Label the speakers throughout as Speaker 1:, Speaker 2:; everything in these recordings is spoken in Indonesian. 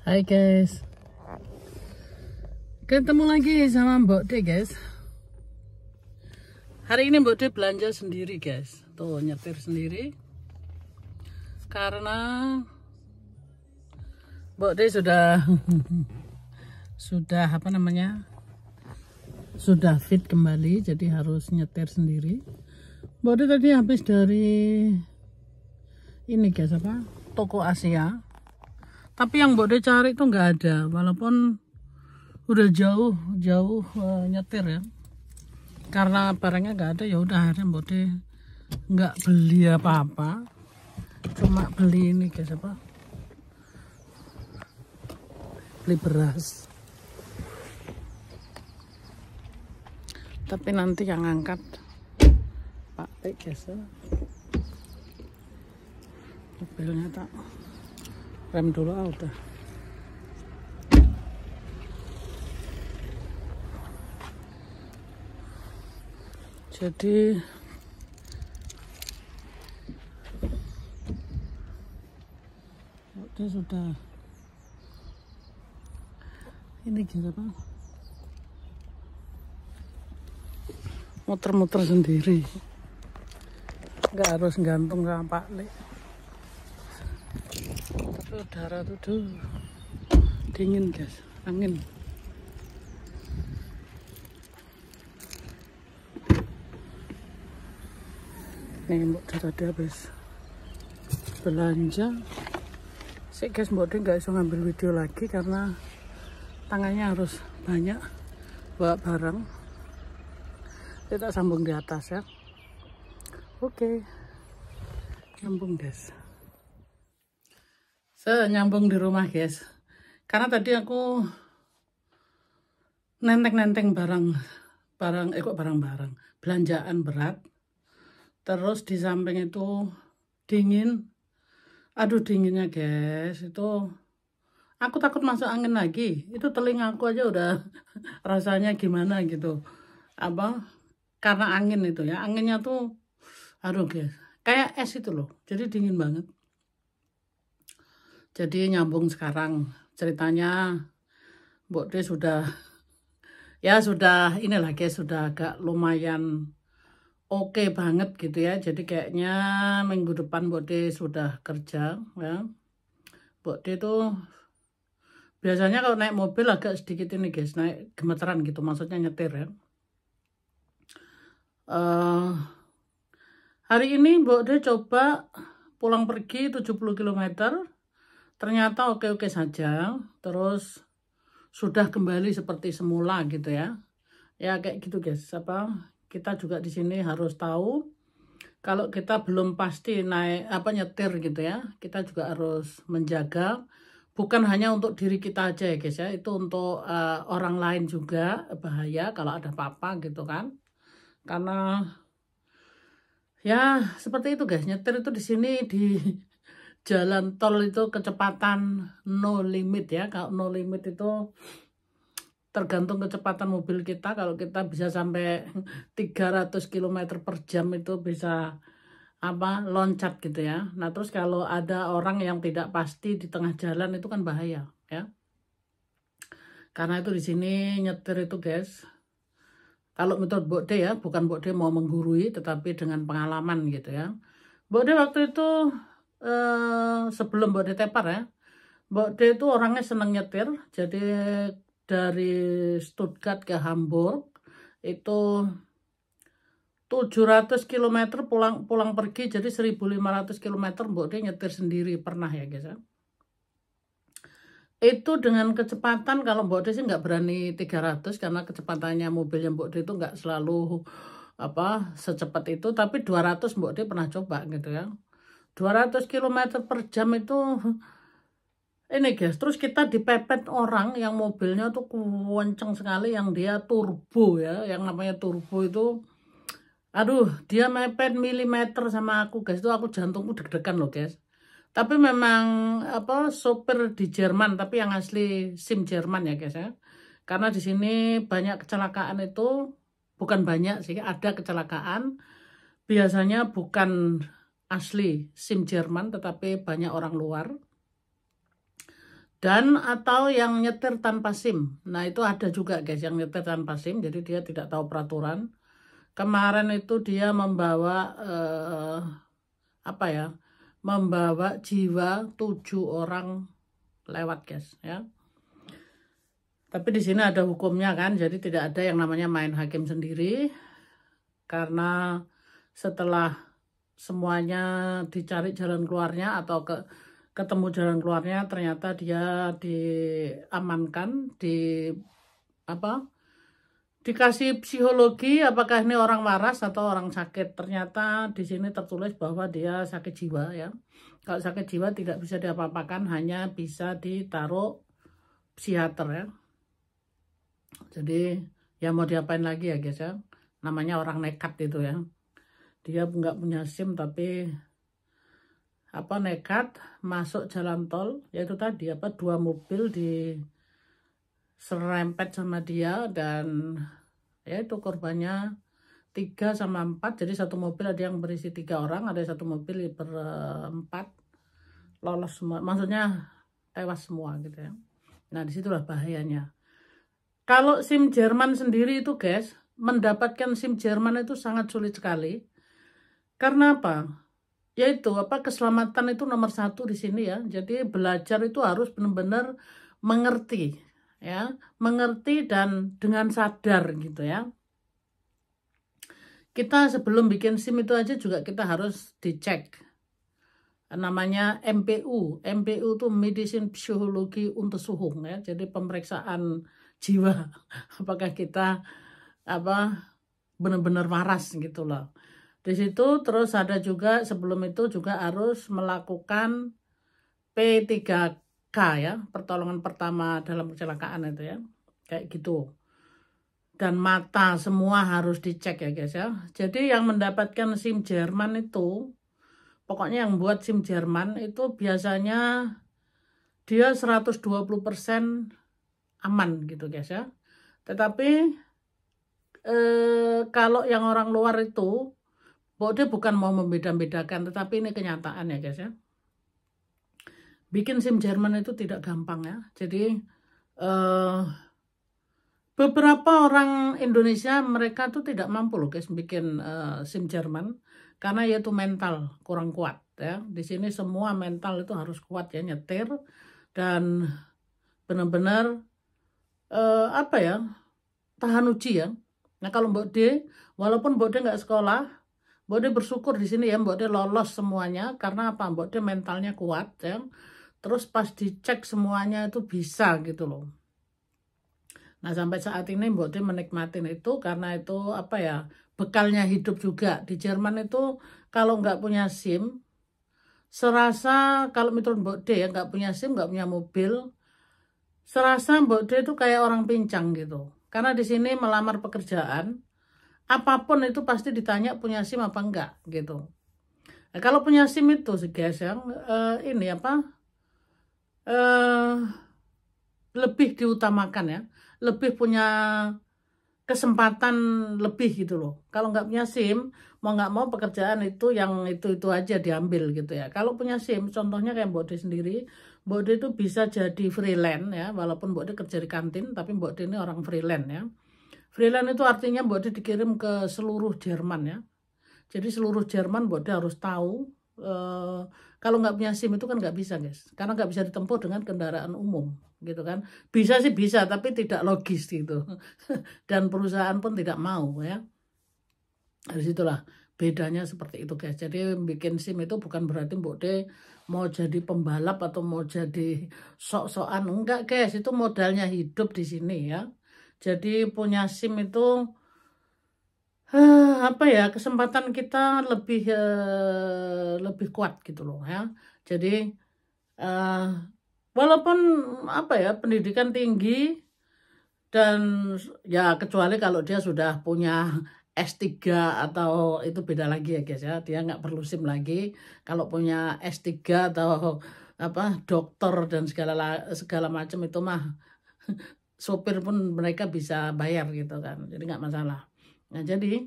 Speaker 1: Hai guys, ketemu lagi sama Mbok D guys. Hari ini Mbok D belanja sendiri guys. Tuh nyetir sendiri. Karena Mbok D sudah sudah sudah fit kembali, jadi harus nyetir sendiri. Mbok D tadi habis dari ini guys, toko Asia. Tapi yang Mbok D cari itu nggak ada, walaupun udah jauh nyetir ya. Karena barangnya nggak ada, ya udah akhirnya Mbok D nggak beli apa-apa, cuma beli ini guys, beli beras. Tapi nanti yang angkat Pak T guys, mobilnya tak rem dulu udah. Jadi dia sudah ini gitu muter-muter sendiri, nggak harus gantung sama Pak Le. Tapi udara tuh dingin guys, angin. Nih Mbok D tadi habis belanja sih guys. Mbok D nggak bisa ngambil video lagi karena tangannya harus banyak bawa barang. Kita sambung di atas ya. Oke, nyambung guys. Nyambung di rumah guys, karena tadi aku nenteng barang belanjaan berat. Terus di samping itu dingin, aduh dinginnya guys, itu aku takut masuk angin lagi. Itu telinga aku aja udah rasanya gimana gitu, karena angin itu ya, anginnya tuh aduh guys, kayak es itu loh, jadi dingin banget. Jadi nyambung sekarang ceritanya. Mbok D sudah inilah guys, sudah agak lumayan oke banget gitu ya. Jadi kayaknya minggu depan Mbok D sudah kerja ya. Mbok D tuh biasanya kalau naik mobil agak sedikit ini guys, naik gemeteran gitu, maksudnya nyetir ya. Hari ini Mbok D coba pulang pergi 70 km. Ternyata oke-oke saja, terus sudah kembali seperti semula gitu ya. Ya kayak gitu guys, kita juga di sini harus tahu kalau kita belum pasti naik nyetir gitu ya, kita juga harus menjaga, bukan hanya untuk diri kita aja ya guys ya, itu untuk orang lain juga bahaya kalau ada apa-apa gitu kan. Karena ya seperti itu guys, nyetir itu di sini di jalan tol itu kecepatan no limit ya. Kalau no limit itu tergantung kecepatan mobil kita. Kalau kita bisa sampai 300 km per jam itu bisa loncat gitu ya. Nah terus kalau ada orang yang tidak pasti di tengah jalan itu kan bahaya ya. Karena itu di sini nyetir itu guys, kalau menurut Mbok D ya, bukan Mbok D mau menggurui, tetapi dengan pengalaman gitu ya. Mbok D waktu itu sebelum Mbok D tepar ya, Mbok D itu orangnya senang nyetir. Jadi dari Stuttgart ke Hamburg itu 700 km pulang pergi, jadi 1500 km Mbok D nyetir sendiri pernah ya guys ya. Itu dengan kecepatan, kalau Mbok D sih nggak berani 300 karena kecepatannya mobilnya Mbok D itu nggak selalu secepat itu, tapi 200 Mbok D pernah coba gitu ya. 200 km per jam itu ini guys. Terus kita dipepet orang yang mobilnya tuh kenceng sekali, yang dia turbo ya, yang namanya turbo itu aduh, dia mepet milimeter sama aku guys. Itu aku jantungku deg-degan loh guys. Tapi memang sopir di Jerman, tapi yang asli SIM Jerman ya guys ya. Karena di sini banyak kecelakaan itu, bukan banyak sih, ada kecelakaan. Biasanya bukan asli SIM Jerman, tetapi banyak orang luar. Dan atau yang nyetir tanpa SIM. Nah itu ada juga guys yang nyetir tanpa SIM, jadi dia tidak tahu peraturan. Kemarin itu dia membawa apa ya, membawa jiwa 7 orang lewat guys ya. Tapi di sini ada hukumnya kan, jadi tidak ada yang namanya main hakim sendiri. Karena setelah semuanya dicari jalan keluarnya atau ketemu jalan keluarnya, ternyata dia diamankan, dikasih psikologi apakah ini orang waras atau orang sakit. Ternyata di sini tertulis bahwa dia sakit jiwa ya. Kalau sakit jiwa tidak bisa diapa-apakan, hanya bisa ditaruh psikiater ya. Jadi ya mau diapain lagi ya guys ya. Namanya orang nekat itu ya. Dia nggak punya SIM tapi nekat masuk jalan tol, yaitu tadi 2 mobil diserempet sama dia, dan ya itu korbannya 3 sama 4, jadi satu mobil ada yang berisi 3 orang, ada satu mobil berempat, lolos semua, maksudnya tewas semua gitu ya. Nah disitulah bahayanya. Kalau SIM Jerman sendiri itu guys, mendapatkan SIM Jerman itu sangat sulit sekali. Karena apa? Yaitu keselamatan itu nomor 1 di sini ya. Jadi belajar itu harus benar-benar mengerti ya, mengerti dan dengan sadar gitu ya. Kita sebelum bikin SIM itu aja juga kita harus dicek. Namanya MPU. MPU itu Medicine Psikologi Untersuchung ya. Jadi pemeriksaan jiwa apakah kita benar-benar waras gitu loh. Di situ terus ada juga sebelum itu juga harus melakukan P3K ya, pertolongan pertama dalam kecelakaan itu ya, kayak gitu. Dan mata semua harus dicek ya guys ya. Jadi yang mendapatkan SIM Jerman itu, pokoknya yang buat SIM Jerman itu biasanya dia 120% aman gitu guys ya. Tetapi kalau yang orang luar itu, dia bukan mau membeda-bedakan, tetapi ini kenyataan ya guys ya. Bikin SIM Jerman itu tidak gampang ya. Jadi beberapa orang Indonesia mereka tuh tidak mampu loh guys bikin SIM Jerman, karena yaitu mental kurang kuat ya. Di sini semua mental itu harus kuat ya, nyetir dan benar-benar tahan uji ya. Nah kalau Mbak D, walaupun Mbak D nggak sekolah, Mbak D bersyukur di sini ya, Mbak D lolos semuanya karena apa? Mbak D mentalnya kuat ya. Terus pas dicek semuanya itu bisa gitu loh. Nah sampai saat ini Mbak D menikmatin itu karena itu bekalnya hidup juga. Di Jerman itu kalau nggak punya SIM, serasa kalau menurut Mbak D ya, nggak punya SIM, nggak punya mobil, serasa Mbak D itu kayak orang pincang gitu. Karena di sini melamar pekerjaan, apapun itu pasti ditanya punya SIM apa enggak gitu. Nah, kalau punya SIM itu sih guys yang lebih diutamakan ya, lebih punya kesempatan lebih gitu loh. Kalau nggak punya SIM, mau nggak mau pekerjaan itu yang itu aja diambil gitu ya. Kalau punya SIM, contohnya kayak Mbak D sendiri, Mbak D itu bisa jadi freelance ya, walaupun Mbak D kerja di kantin, tapi Mbak D ini orang freelance ya. Freelance itu artinya Mbak D dikirim ke seluruh Jerman ya. Jadi seluruh Jerman Mbak D harus tahu. Kalau nggak punya SIM itu kan nggak bisa guys, karena nggak bisa ditempuh dengan kendaraan umum gitu kan. Bisa sih bisa, tapi tidak logis gitu. Dan perusahaan pun tidak mau ya. Dari situlah bedanya seperti itu guys. Jadi bikin SIM itu bukan berarti Mbak D mau jadi pembalap atau mau jadi sok-sokan, enggak guys. Itu modalnya hidup di sini ya. Jadi punya SIM itu kesempatan kita lebih kuat gitu loh ya. Jadi walaupun pendidikan tinggi dan ya kecuali kalau dia sudah punya S3 atau itu beda lagi ya guys ya. Dia nggak perlu SIM lagi. Kalau punya S3 atau dokter dan segala macam itu mah sopir pun mereka bisa bayar gitu kan. Jadi nggak masalah. Nah jadi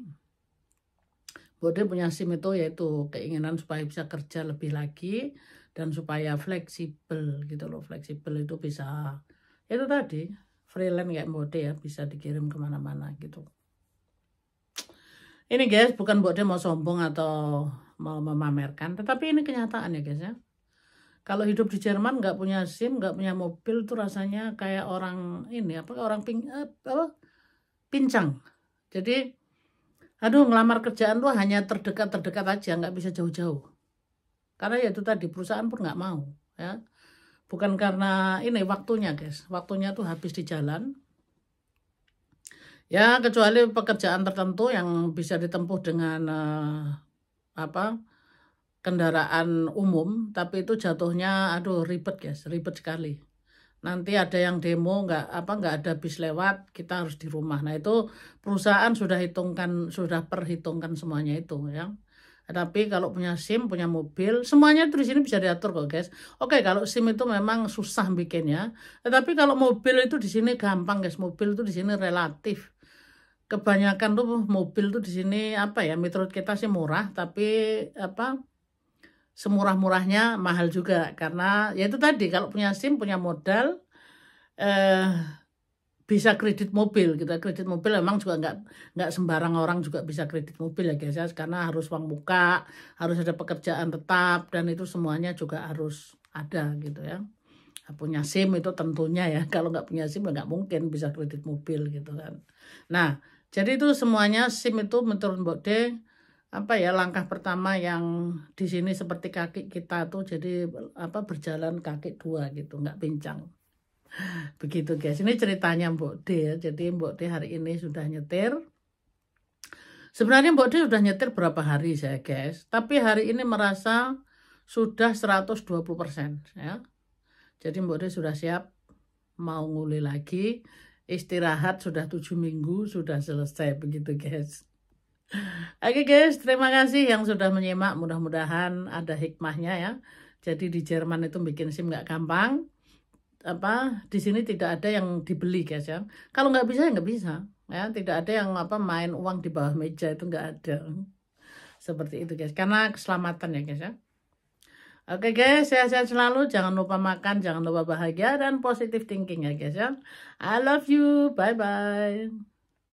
Speaker 1: Mbak D punya SIM itu yaitu keinginan supaya bisa kerja lebih lagi dan supaya fleksibel gitu loh. Fleksibel itu bisa itu tadi freelance kayak Mbok ya, bisa dikirim kemana-mana gitu. Ini guys, bukan Mbok mau sombong atau mau memamerkan, tetapi ini kenyataan ya guys ya. Kalau hidup di Jerman nggak punya SIM, nggak punya mobil tuh rasanya kayak orang ini orang pincang. Jadi aduh, ngelamar kerjaan tuh hanya terdekat aja, nggak bisa jauh-jauh. Karena ya itu tadi, perusahaan pun nggak mau ya. Bukan karena ini waktunya guys, waktunya tuh habis di jalan. Ya kecuali pekerjaan tertentu yang bisa ditempuh dengan kendaraan umum, tapi itu jatuhnya aduh ribet guys, ribet sekali. Nanti ada yang demo nggak ada bis lewat, kita harus di rumah. Nah itu perusahaan sudah perhitungkan semuanya itu ya. Tapi kalau punya SIM, punya mobil, semuanya itu di sini bisa diatur kok guys. Oke, kalau SIM itu memang susah bikinnya, tetapi kalau mobil itu di sini gampang guys. Mobil itu di sini relatif. Kebanyakan tuh mobil tuh di sini menurut kita sih murah, tapi semurah-murahnya mahal juga karena ya itu tadi, kalau punya SIM, punya modal, bisa kredit mobil gitu. Kredit mobil memang juga nggak sembarang orang juga bisa kredit mobil ya guys ya, karena harus uang muka, harus ada pekerjaan tetap, dan itu semuanya juga harus ada gitu ya. Punya SIM itu tentunya ya, kalau nggak punya SIM nggak mungkin bisa kredit mobil gitu kan. Nah jadi itu semuanya SIM itu menurut Mbok D langkah pertama yang di sini seperti kaki kita tuh jadi berjalan kaki dua gitu, nggak pincang. Begitu guys, ini ceritanya Mbok D ya. Jadi Mbok D hari ini sudah nyetir. Sebenarnya Mbok D sudah nyetir berapa hari saya guys, tapi hari ini merasa sudah 120% ya. Jadi Mbok D sudah siap mau nguli lagi, istirahat sudah 7 minggu, sudah selesai begitu guys. Oke guys, terima kasih yang sudah menyimak. Mudah-mudahan ada hikmahnya ya. Jadi di Jerman itu bikin SIM nggak gampang. Di sini tidak ada yang dibeli guys ya. Kalau nggak bisa ya nggak bisa ya. Tidak ada yang main uang di bawah meja, itu nggak ada. Seperti itu guys. Karena keselamatan ya guys ya. Oke guys, sehat-sehat selalu. Jangan lupa makan, jangan lupa bahagia dan positive thinking ya guys ya. I love you. Bye bye.